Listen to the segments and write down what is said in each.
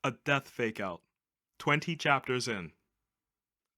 A death fake out. 20 chapters in.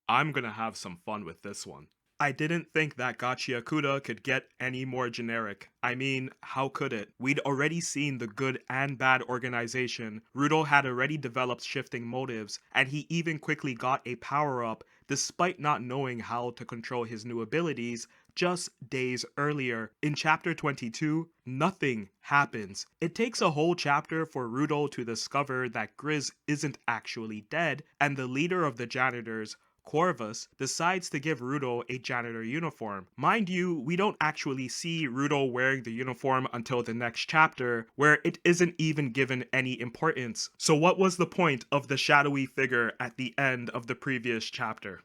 I'm gonna have some fun with this one. I didn't think that Gachiakuda could get any more generic. I mean, how could it? We'd already seen the good and bad organization, Rudo had already developed shifting motives, and he even quickly got a power-up despite not knowing how to control his new abilities just days earlier. In chapter 22, nothing happens. It takes a whole chapter for Rudo to discover that Grizz isn't actually dead, and the leader of the janitors, Corvus, decides to give Rudo a janitor uniform. Mind you, we don't actually see Rudo wearing the uniform until the next chapter, where it isn't even given any importance. So what was the point of the shadowy figure at the end of the previous chapter?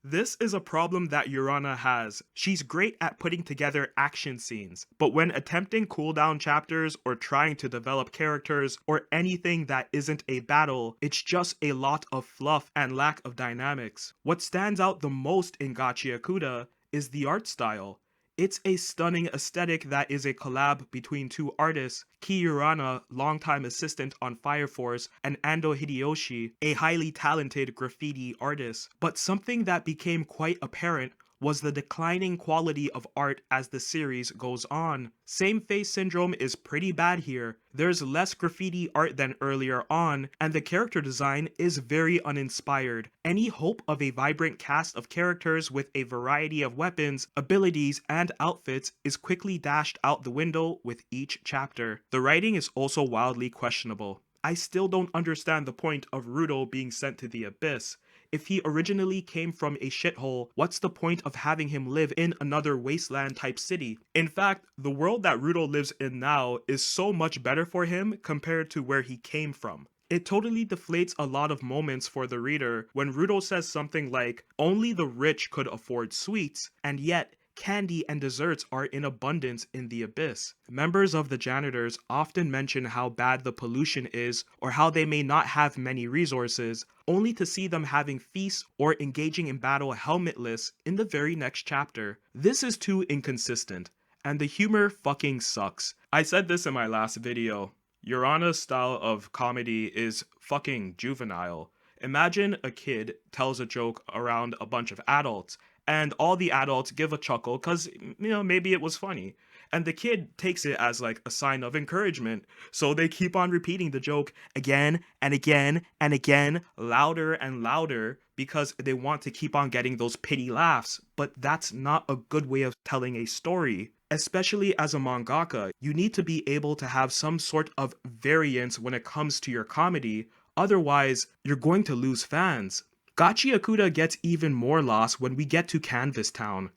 This is a problem that Urana has. She's great at putting together action scenes, but when attempting cooldown chapters or trying to develop characters or anything that isn't a battle, it's just a lot of fluff and lack of dynamics. What stands out the most in Gachiakuda is the art style. It's a stunning aesthetic that is a collab between two artists, Ki Urana, longtime assistant on Fire Force, and Ando Hideyoshi, a highly talented graffiti artist. But something that became quite apparent was the declining quality of art as the series goes on. Same face syndrome is pretty bad here. There's less graffiti art than earlier on, and the character design is very uninspired. Any hope of a vibrant cast of characters with a variety of weapons, abilities, and outfits is quickly dashed out the window with each chapter. The writing is also wildly questionable. I still don't understand the point of Rudo being sent to the Abyss. If he originally came from a shithole, what's the point of having him live in another wasteland type city? In fact, the world that Rudo lives in now is so much better for him compared to where he came from. It totally deflates a lot of moments for the reader when Rudo says something like, only the rich could afford sweets, and yet candy and desserts are in abundance in the Abyss. Members of the janitors often mention how bad the pollution is or how they may not have many resources, only to see them having feasts or engaging in battle helmetless in the very next chapter. This is too inconsistent, and the humor fucking sucks. I said this in my last video. Urana's style of comedy is fucking juvenile. Imagine a kid tells a joke around a bunch of adults, and all the adults give a chuckle because, maybe it was funny. And the kid takes it as like a sign of encouragement. So they keep on repeating the joke again and again and again, louder and louder, because they want to keep on getting those pity laughs. But that's not a good way of telling a story. Especially as a mangaka, you need to be able to have some sort of variance when it comes to your comedy. Otherwise, you're going to lose fans. Gachiakuda gets even more lost when we get to Canvas Town.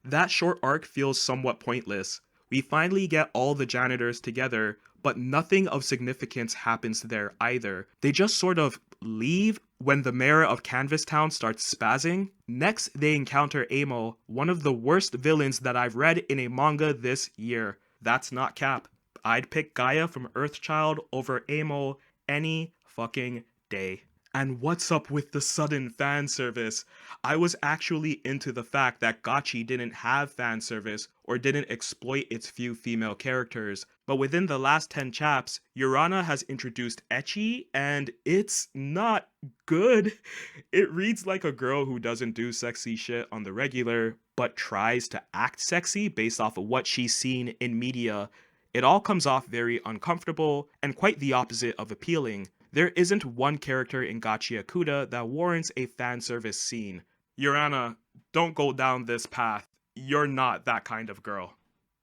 That short arc feels somewhat pointless. We finally get all the janitors together, but nothing of significance happens there either. They just sort of leave when the mayor of Canvas Town starts spazzing. Next, they encounter Amo, one of the worst villains that I've read in a manga this year. That's not cap. I'd pick Gaia from Earthchild over Amo any fucking day. And what's up with the sudden fan service? I was actually into the fact that Gachi didn't have fan service or didn't exploit its few female characters, but within the last 10 chaps, Urana has introduced ecchi, and it's not good. It reads like a girl who doesn't do sexy shit on the regular, but tries to act sexy based off of what she's seen in media. It all comes off very uncomfortable and quite the opposite of appealing. There isn't one character in Gachiakuda that warrants a fan service scene. Urana, don't go down this path. You're not that kind of girl.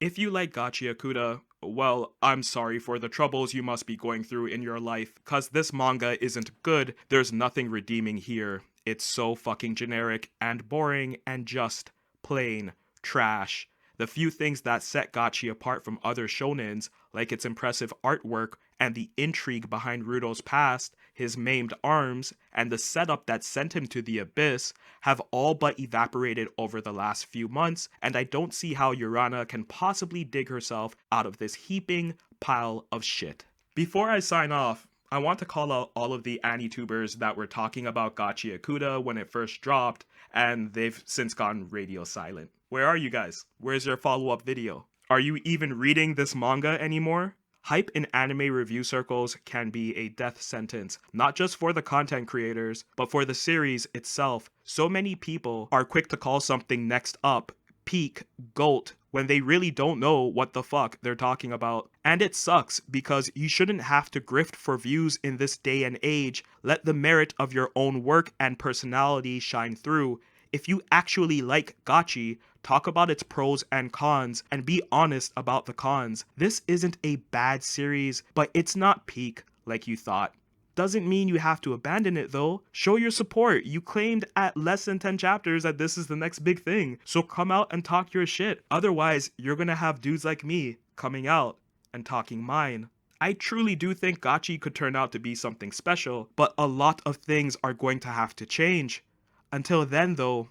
If you like Gachiakuda, well, I'm sorry for the troubles you must be going through in your life, cause this manga isn't good, there's nothing redeeming here. It's so fucking generic and boring and just plain trash. The few things that set Gachi apart from other shonens, like its impressive artwork and the intrigue behind Rudo's past, his maimed arms, and the setup that sent him to the Abyss, have all but evaporated over the last few months, and I don't see how Urana can possibly dig herself out of this heaping pile of shit. Before I sign off, I want to call out all of the AniTubers that were talking about Gachiakuda when it first dropped, and they've since gone radio silent. Where are you guys? Where's your follow-up video? Are you even reading this manga anymore? Hype in anime review circles can be a death sentence, not just for the content creators, but for the series itself. So many people are quick to call something next up, peak, GOAT, when they really don't know what the fuck they're talking about. And it sucks because you shouldn't have to grift for views in this day and age. Let the merit of your own work and personality shine through. If you actually like Gachi, talk about its pros and cons and be honest about the cons. This isn't a bad series, but it's not peak like you thought. Doesn't mean you have to abandon it though. Show your support. You claimed at less than 10 chapters that this is the next big thing. So come out and talk your shit. Otherwise, you're gonna have dudes like me coming out and talking mine. I truly do think Gachi could turn out to be something special, but a lot of things are going to have to change. Until then though,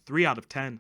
3 out of 10.